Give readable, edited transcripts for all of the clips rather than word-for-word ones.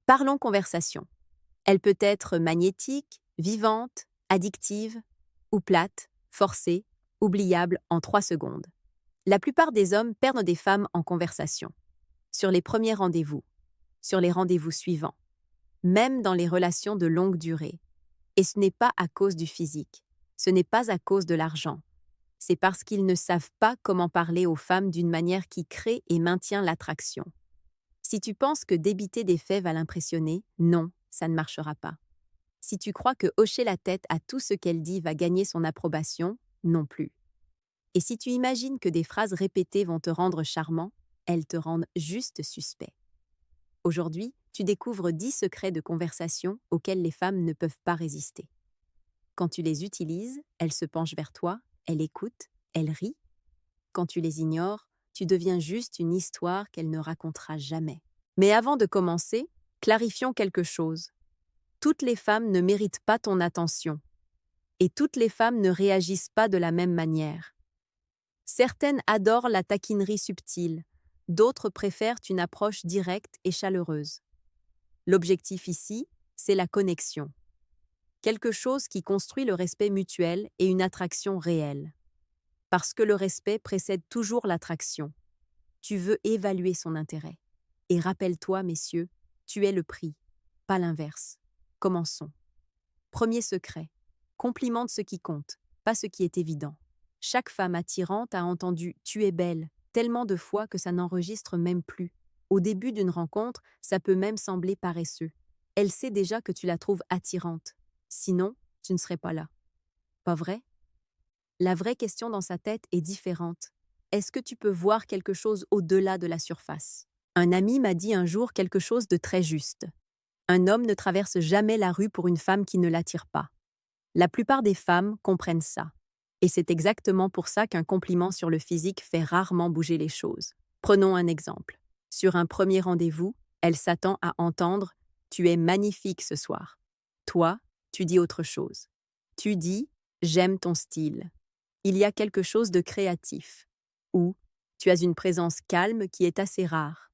Parlons conversation. Elle peut être magnétique, vivante, addictive ou plate, forcée, oubliable en 3 secondes. La plupart des hommes perdent des femmes en conversation, sur les premiers rendez-vous, sur les rendez-vous suivants, même dans les relations de longue durée. Et ce n'est pas à cause du physique, ce n'est pas à cause de l'argent. C'est parce qu'ils ne savent pas comment parler aux femmes d'une manière qui crée et maintient l'attraction. Si tu penses que débiter des faits va l'impressionner, non, ça ne marchera pas. Si tu crois que hocher la tête à tout ce qu'elle dit va gagner son approbation, non plus. Et si tu imagines que des phrases répétées vont te rendre charmant, elles te rendent juste suspect. Aujourd'hui, tu découvres 10 secrets de conversation auxquels les femmes ne peuvent pas résister. Quand tu les utilises, elles se penchent vers toi, elles écoutent, elles rient. Quand tu les ignores, tu deviens juste une histoire qu'elle ne racontera jamais. Mais avant de commencer, clarifions quelque chose. Toutes les femmes ne méritent pas ton attention. Et toutes les femmes ne réagissent pas de la même manière. Certaines adorent la taquinerie subtile, d'autres préfèrent une approche directe et chaleureuse. L'objectif ici, c'est la connexion. Quelque chose qui construit le respect mutuel et une attraction réelle. Parce que le respect précède toujours l'attraction. Tu veux évaluer son intérêt. Et rappelle-toi, messieurs, tu es le prix, pas l'inverse. Commençons. Premier secret. Complimente ce qui compte, pas ce qui est évident. Chaque femme attirante a entendu « tu es belle » tellement de fois que ça n'enregistre même plus. Au début d'une rencontre, ça peut même sembler paresseux. Elle sait déjà que tu la trouves attirante. Sinon, tu ne serais pas là. Pas vrai? La vraie question dans sa tête est différente. Est-ce que tu peux voir quelque chose au-delà de la surface? Un ami m'a dit un jour quelque chose de très juste. Un homme ne traverse jamais la rue pour une femme qui ne l'attire pas. La plupart des femmes comprennent ça. Et c'est exactement pour ça qu'un compliment sur le physique fait rarement bouger les choses. Prenons un exemple. Sur un premier rendez-vous, elle s'attend à entendre « Tu es magnifique ce soir ». Toi, tu dis autre chose. Tu dis « J'aime ton style ». Il y a quelque chose de créatif. Ou « Tu as une présence calme qui est assez rare ».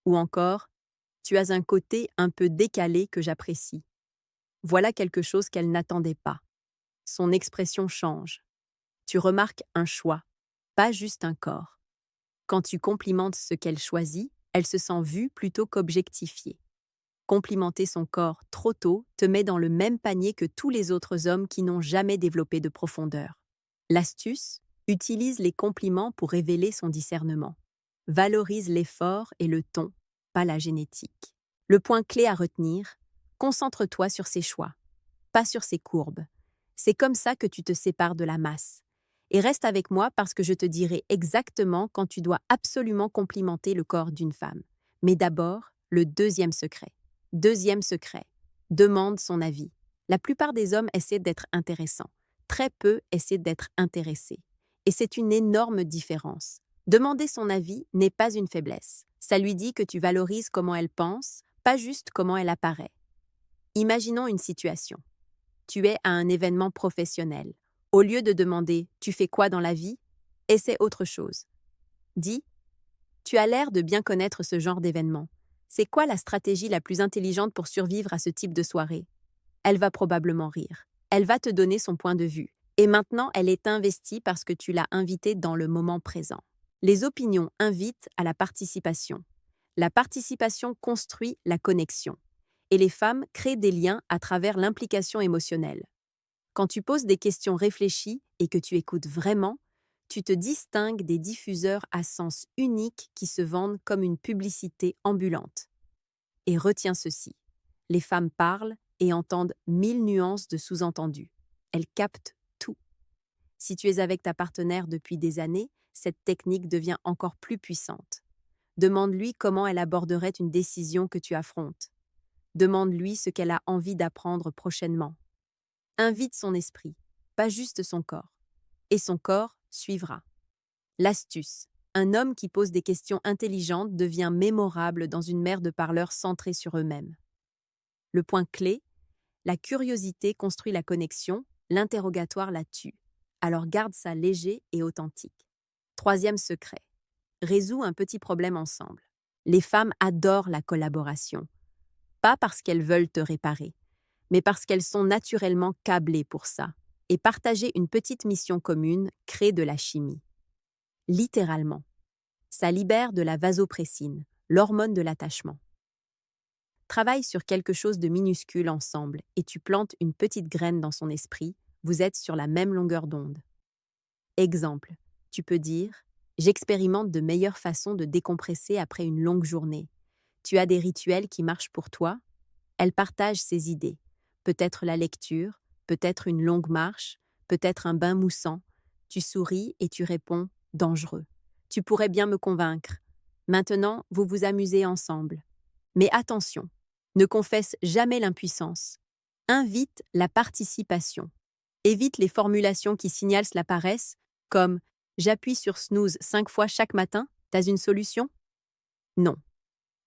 Ou encore « Tu as un côté un peu décalé que j'apprécie ». Voilà quelque chose qu'elle n'attendait pas. Son expression change. Tu remarques un choix, pas juste un corps. Quand tu complimentes ce qu'elle choisit, elle se sent vue plutôt qu'objectifiée. Complimenter son corps trop tôt te met dans le même panier que tous les autres hommes qui n'ont jamais développé de profondeur. L'astuce, utilise les compliments pour révéler son discernement. Valorise l'effort et le ton, pas la génétique. Le point clé à retenir, concentre-toi sur ses choix, pas sur ses courbes. C'est comme ça que tu te sépares de la masse. Et reste avec moi parce que je te dirai exactement quand tu dois absolument complimenter le corps d'une femme. Mais d'abord, le deuxième secret. Deuxième secret, demande son avis. La plupart des hommes essaient d'être intéressants. Très peu essaient d'être intéressés. Et c'est une énorme différence. Demander son avis n'est pas une faiblesse. Ça lui dit que tu valorises comment elle pense, pas juste comment elle apparaît. Imaginons une situation. Tu es à un événement professionnel. Au lieu de demander « Tu fais quoi dans la vie ?» essaie autre chose. Dis « Tu as l'air de bien connaître ce genre d'événement. C'est quoi la stratégie la plus intelligente pour survivre à ce type de soirée ?» Elle va probablement rire. Elle va te donner son point de vue. Et maintenant, elle est investie parce que tu l'as invitée dans le moment présent. Les opinions invitent à la participation. La participation construit la connexion. Et les femmes créent des liens à travers l'implication émotionnelle. Quand tu poses des questions réfléchies et que tu écoutes vraiment, tu te distingues des diffuseurs à sens unique qui se vendent comme une publicité ambulante. Et retiens ceci, les femmes parlent et entendent 1000 nuances de sous-entendus. Elles captent tout. Si tu es avec ta partenaire depuis des années, cette technique devient encore plus puissante. Demande-lui comment elle aborderait une décision que tu affrontes. Demande-lui ce qu'elle a envie d'apprendre prochainement. Invite son esprit, pas juste son corps. Et son corps suivra. L'astuce. Un homme qui pose des questions intelligentes devient mémorable dans une mer de parleurs centrés sur eux-mêmes. Le point clé, la curiosité construit la connexion, l'interrogatoire la tue. Alors garde ça léger et authentique. Troisième secret. Résous un petit problème ensemble. Les femmes adorent la collaboration. Pas parce qu'elles veulent te réparer, mais parce qu'elles sont naturellement câblées pour ça. Et partager une petite mission commune crée de la chimie. Littéralement. Ça libère de la vasopressine, l'hormone de l'attachement. Travaille sur quelque chose de minuscule ensemble et tu plantes une petite graine dans son esprit, vous êtes sur la même longueur d'onde. Exemple, tu peux dire « J'expérimente de meilleures façons de décompresser après une longue journée. Tu as des rituels qui marchent pour toi ?» Elle partage ses idées. Peut-être la lecture, peut-être une longue marche, peut-être un bain moussant. Tu souris et tu réponds « Dangereux. Tu pourrais bien me convaincre. Maintenant, vous vous amusez ensemble. » Mais attention, ne confesse jamais l'impuissance. Invite la participation. Évite les formulations qui signalent la paresse, comme « J'appuie sur snooze 5 fois chaque matin, t'as une solution ?» Non.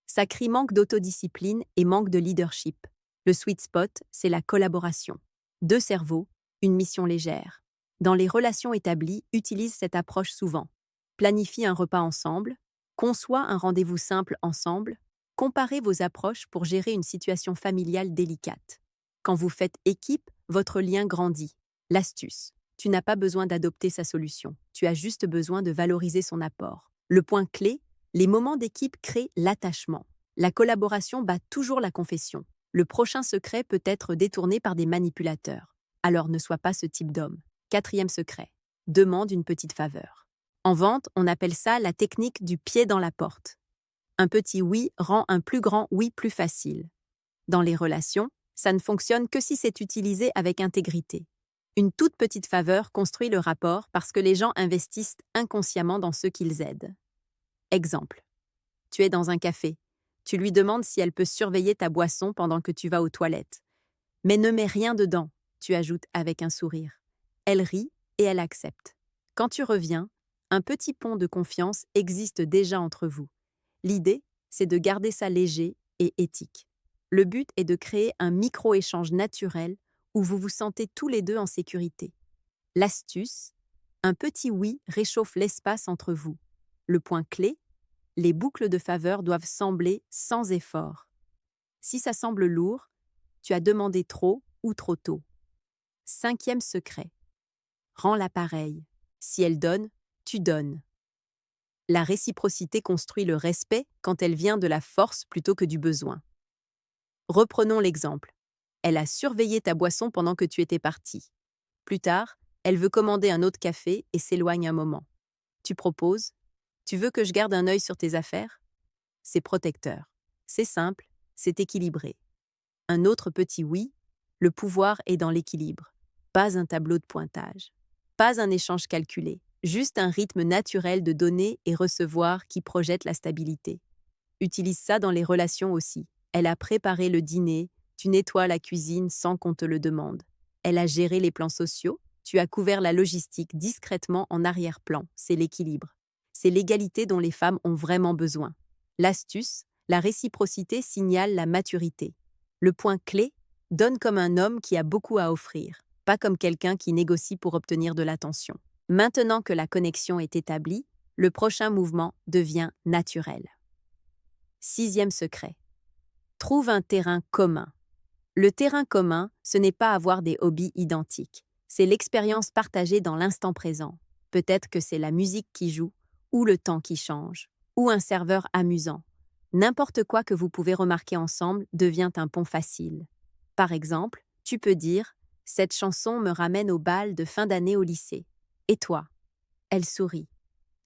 Ça crie manque d'autodiscipline et manque de leadership. Le sweet spot, c'est la collaboration. 2 cerveaux, une mission légère. Dans les relations établies, utilise cette approche souvent. Planifie un repas ensemble, conçois un rendez-vous simple ensemble, comparez vos approches pour gérer une situation familiale délicate. Quand vous faites équipe, votre lien grandit. L'astuce, tu n'as pas besoin d'adopter sa solution, tu as juste besoin de valoriser son apport. Le point clé, les moments d'équipe créent l'attachement. La collaboration bat toujours la confession. Le prochain secret peut être détourné par des manipulateurs. Alors ne sois pas ce type d'homme. 4e secret. Demande une petite faveur. En vente, on appelle ça la technique du pied dans la porte. Un petit oui rend un plus grand oui plus facile. Dans les relations, ça ne fonctionne que si c'est utilisé avec intégrité. Une toute petite faveur construit le rapport parce que les gens investissent inconsciemment dans ceux qu'ils aident. Exemple. Tu es dans un café. Tu lui demandes si elle peut surveiller ta boisson pendant que tu vas aux toilettes. Mais ne mets rien dedans, tu ajoutes avec un sourire. Elle rit et elle accepte. Quand tu reviens, un petit pont de confiance existe déjà entre vous. L'idée, c'est de garder ça léger et éthique. Le but est de créer un micro-échange naturel où vous vous sentez tous les deux en sécurité. L'astuce, un petit oui réchauffe l'espace entre vous. Le point clé, les boucles de faveur doivent sembler sans effort. Si ça semble lourd, tu as demandé trop ou trop tôt. 5e secret. Rends-la pareille. Si elle donne, tu donnes. La réciprocité construit le respect quand elle vient de la force plutôt que du besoin. Reprenons l'exemple. Elle a surveillé ta boisson pendant que tu étais parti. Plus tard, elle veut commander un autre café et s'éloigne un moment. Tu proposes « Tu veux que je garde un œil sur tes affaires ?» C'est protecteur. C'est simple, c'est équilibré. Un autre petit oui, le pouvoir est dans l'équilibre. Pas un tableau de pointage. Pas un échange calculé. Juste un rythme naturel de donner et recevoir qui projette la stabilité. Utilise ça dans les relations aussi. Elle a préparé le dîner, tu nettoies la cuisine sans qu'on te le demande. Elle a géré les plans sociaux, tu as couvert la logistique discrètement en arrière-plan. C'est l'équilibre. C'est l'égalité dont les femmes ont vraiment besoin. L'astuce, la réciprocité signale la maturité. Le point clé, donne comme un homme qui a beaucoup à offrir, pas comme quelqu'un qui négocie pour obtenir de l'attention. Maintenant que la connexion est établie, le prochain mouvement devient naturel. 6e secret. Trouve un terrain commun. Le terrain commun, ce n'est pas avoir des hobbies identiques. C'est l'expérience partagée dans l'instant présent. Peut-être que c'est la musique qui joue, ou le temps qui change, ou un serveur amusant. N'importe quoi que vous pouvez remarquer ensemble devient un pont facile. Par exemple, tu peux dire « Cette chanson me ramène au bal de fin d'année au lycée. Et toi ?» Elle sourit.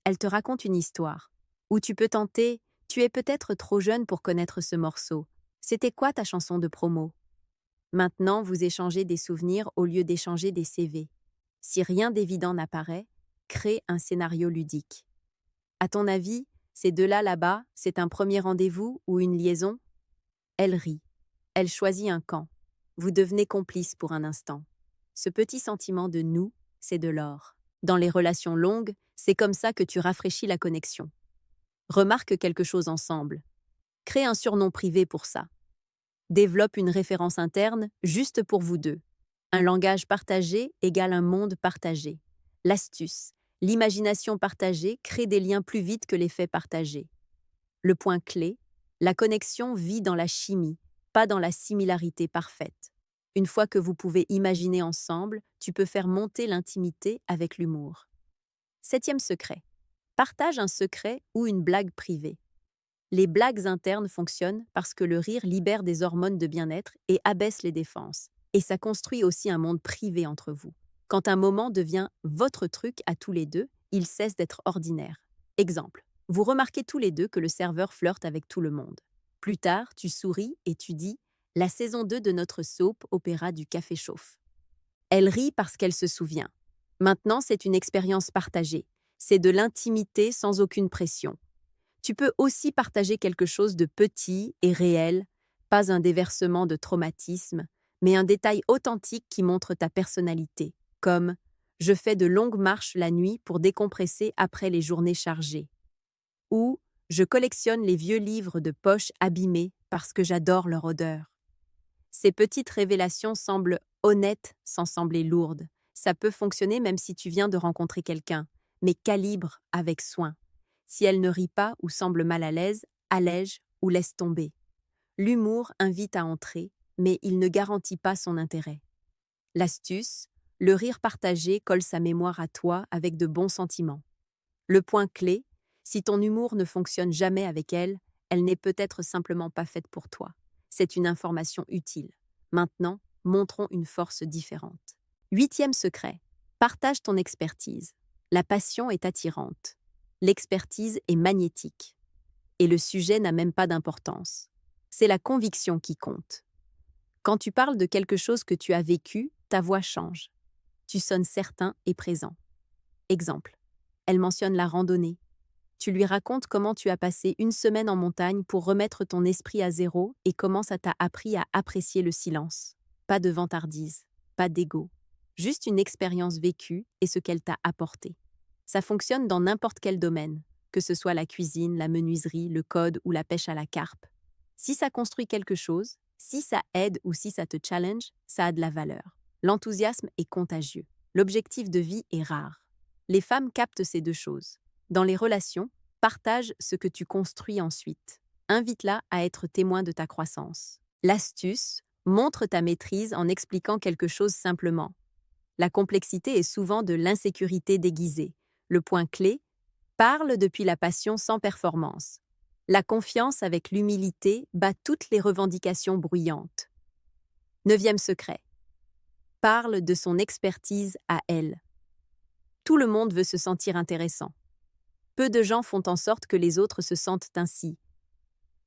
Elle te raconte une histoire. Ou tu peux tenter « Tu es peut-être trop jeune pour connaître ce morceau. C'était quoi ta chanson de promo ?» Maintenant, vous échangez des souvenirs au lieu d'échanger des CV. Si rien d'évident n'apparaît, crée un scénario ludique. À ton avis, ces deux-là là-bas, c'est un premier rendez-vous ou une liaison ? Elle rit. Elle choisit un camp. Vous devenez complices pour un instant. Ce petit sentiment de « nous », c'est de l'or. Dans les relations longues, c'est comme ça que tu rafraîchis la connexion. Remarque quelque chose ensemble. Crée un surnom privé pour ça. Développe une référence interne juste pour vous deux. Un langage partagé égale un monde partagé. L'astuce, l'imagination partagée crée des liens plus vite que les faits partagés. Le point clé, la connexion vit dans la chimie, pas dans la similarité parfaite. Une fois que vous pouvez imaginer ensemble, tu peux faire monter l'intimité avec l'humour. 7e secret. Partage un secret ou une blague privée. Les blagues internes fonctionnent parce que le rire libère des hormones de bien-être et abaisse les défenses. Et ça construit aussi un monde privé entre vous. Quand un moment devient votre truc à tous les deux, il cesse d'être ordinaire. Exemple, vous remarquez tous les deux que le serveur flirte avec tout le monde. Plus tard, tu souris et tu dis « La saison 2 de notre soap opéra du café chauffe ». Elle rit parce qu'elle se souvient. Maintenant, c'est une expérience partagée. C'est de l'intimité sans aucune pression. Tu peux aussi partager quelque chose de petit et réel, pas un déversement de traumatisme, mais un détail authentique qui montre ta personnalité, comme « Je fais de longues marches la nuit pour décompresser après les journées chargées » ou « Je collectionne les vieux livres de poche abîmés parce que j'adore leur odeur ». Ces petites révélations semblent honnêtes sans sembler lourdes. Ça peut fonctionner même si tu viens de rencontrer quelqu'un, mais calibre avec soin. Si elle ne rit pas ou semble mal à l'aise, allège ou laisse tomber. L'humour invite à entrer, mais il ne garantit pas son intérêt. L'astuce, le rire partagé colle sa mémoire à toi avec de bons sentiments. Le point clé, si ton humour ne fonctionne jamais avec elle, elle n'est peut-être simplement pas faite pour toi. C'est une information utile. Maintenant, montrons une force différente. 8e secret. Partage ton expertise. La passion est attirante. L'expertise est magnétique. Et le sujet n'a même pas d'importance. C'est la conviction qui compte. Quand tu parles de quelque chose que tu as vécu, ta voix change. Tu sonnes certain et présent. Exemple. Elle mentionne la randonnée. Tu lui racontes comment tu as passé une semaine en montagne pour remettre ton esprit à zéro et comment ça t'a appris à apprécier le silence. Pas de vantardise, pas d'ego. Juste une expérience vécue et ce qu'elle t'a apporté. Ça fonctionne dans n'importe quel domaine, que ce soit la cuisine, la menuiserie, le code ou la pêche à la carpe. Si ça construit quelque chose, si ça aide ou si ça te challenge, ça a de la valeur. L'enthousiasme est contagieux. L'objectif de vie est rare. Les femmes captent ces deux choses. Dans les relations, partage ce que tu construis ensuite. Invite-la à être témoin de ta croissance. L'astuce, montre ta maîtrise en expliquant quelque chose simplement. La complexité est souvent de l'insécurité déguisée. Le point clé, parle depuis la passion sans performance. La confiance avec l'humilité bat toutes les revendications bruyantes. 9e secret. Parle de son expertise à elle. Tout le monde veut se sentir intéressant. Peu de gens font en sorte que les autres se sentent ainsi.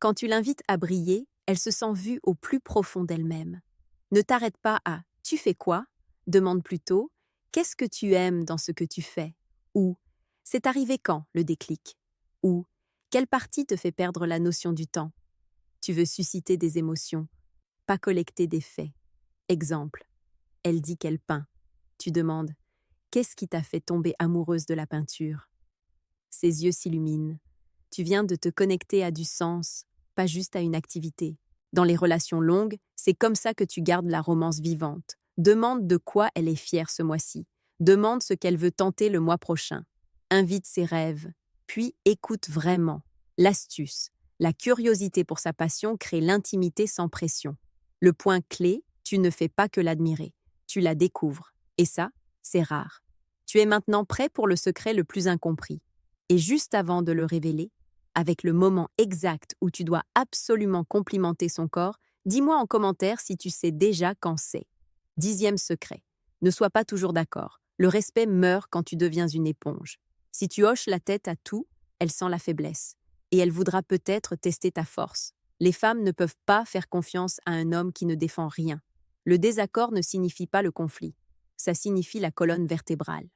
Quand tu l'invites à briller, elle se sent vue au plus profond d'elle-même. Ne t'arrête pas à « tu fais quoi ?» Demande plutôt « qu'est-ce que tu aimes dans ce que tu fais ?» ou « c'est arrivé quand le déclic ?» ou « quelle partie te fait perdre la notion du temps ?» Tu veux susciter des émotions, pas collecter des faits. Exemple, elle dit qu'elle peint. Tu demandes « qu'est-ce qui t'a fait tomber amoureuse de la peinture ?» Ses yeux s'illuminent. Tu viens de te connecter à du sens, pas juste à une activité. Dans les relations longues, c'est comme ça que tu gardes la romance vivante. Demande de quoi elle est fière ce mois-ci. Demande ce qu'elle veut tenter le mois prochain. Invite ses rêves, puis écoute vraiment. L'astuce, la curiosité pour sa passion crée l'intimité sans pression. Le point clé, tu ne fais pas que l'admirer, tu la découvres. Et ça, c'est rare. Tu es maintenant prêt pour le secret le plus incompris. Et juste avant de le révéler, avec le moment exact où tu dois absolument complimenter son corps, dis-moi en commentaire si tu sais déjà quand c'est. 10e secret. Ne sois pas toujours d'accord. Le respect meurt quand tu deviens une éponge. Si tu hoches la tête à tout, elle sent la faiblesse. Et elle voudra peut-être tester ta force. Les femmes ne peuvent pas faire confiance à un homme qui ne défend rien. Le désaccord ne signifie pas le conflit. Ça signifie la colonne vertébrale.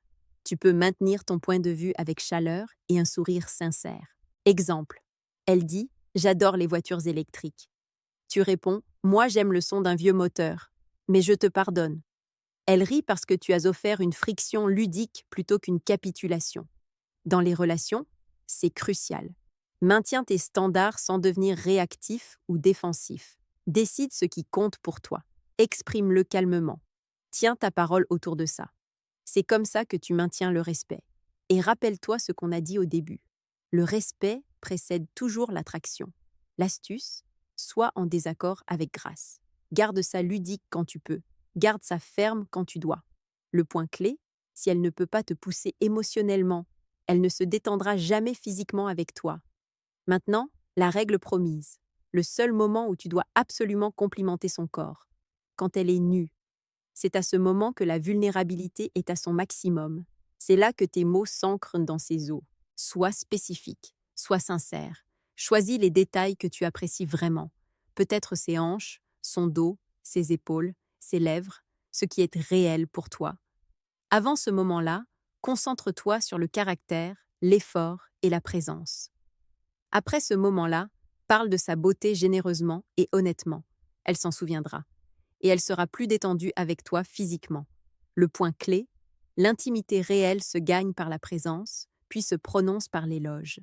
Tu peux maintenir ton point de vue avec chaleur et un sourire sincère. Exemple. Elle dit « J'adore les voitures électriques ». Tu réponds « Moi j'aime le son d'un vieux moteur, mais je te pardonne ». Elle rit parce que tu as offert une friction ludique plutôt qu'une capitulation. Dans les relations, c'est crucial. Maintiens tes standards sans devenir réactif ou défensif. Décide ce qui compte pour toi. Exprime-le calmement. Tiens ta parole autour de ça. C'est comme ça que tu maintiens le respect. Et rappelle-toi ce qu'on a dit au début. Le respect précède toujours l'attraction. L'astuce, sois en désaccord avec grâce. Garde ça ludique quand tu peux. Garde ça ferme quand tu dois. Le point clé, si elle ne peut pas te pousser émotionnellement, elle ne se détendra jamais physiquement avec toi. Maintenant, la règle promise. Le seul moment où tu dois absolument complimenter son corps. Quand elle est nue. C'est à ce moment que la vulnérabilité est à son maximum. C'est là que tes mots s'ancrent dans ses os. Sois spécifique, sois sincère. Choisis les détails que tu apprécies vraiment. Peut-être ses hanches, son dos, ses épaules, ses lèvres, ce qui est réel pour toi. Avant ce moment-là, concentre-toi sur le caractère, l'effort et la présence. Après ce moment-là, parle de sa beauté généreusement et honnêtement. Elle s'en souviendra. Et elle sera plus détendue avec toi physiquement. Le point clé, l'intimité réelle se gagne par la présence, puis se prononce par l'éloge.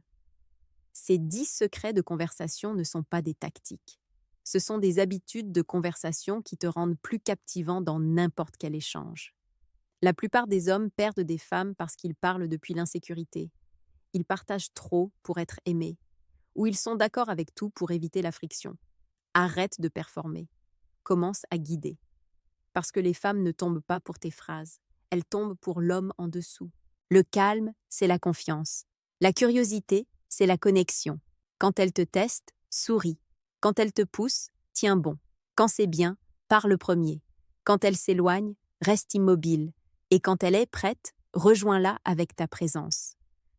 Ces 10 secrets de conversation ne sont pas des tactiques. Ce sont des habitudes de conversation qui te rendent plus captivant dans n'importe quel échange. La plupart des hommes perdent des femmes parce qu'ils parlent depuis l'insécurité. Ils partagent trop pour être aimés, ou ils sont d'accord avec tout pour éviter la friction. Arrête de performer. Commence à guider. Parce que les femmes ne tombent pas pour tes phrases, elles tombent pour l'homme en dessous. Le calme, c'est la confiance. La curiosité, c'est la connexion. Quand elle te teste, souris. Quand elle te pousse, tiens bon. Quand c'est bien, parle premier. Quand elle s'éloigne, reste immobile. Et quand elle est prête, rejoins-la avec ta présence.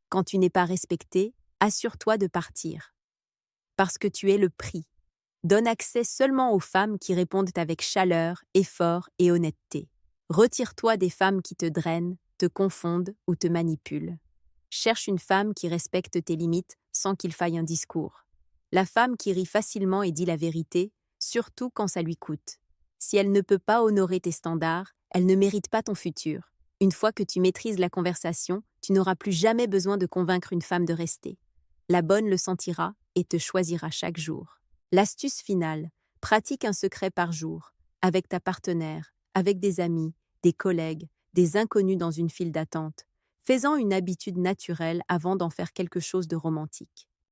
Quand tu n'es pas respecté, assure-toi de partir. Parce que tu es le prix. Donne accès seulement aux femmes qui répondent avec chaleur, effort et honnêteté. Retire-toi des femmes qui te drainent, te confondent ou te manipulent. Cherche une femme qui respecte tes limites sans qu'il faille un discours. La femme qui rit facilement et dit la vérité, surtout quand ça lui coûte. Si elle ne peut pas honorer tes standards, elle ne mérite pas ton futur. Une fois que tu maîtrises la conversation, tu n'auras plus jamais besoin de convaincre une femme de rester. La bonne le sentira et te choisira chaque jour. L'astuce finale, pratique un secret par jour, avec ta partenaire, avec des amis, des collègues, des inconnus dans une file d'attente, fais-en une habitude naturelle avant d'en faire quelque chose de romantique.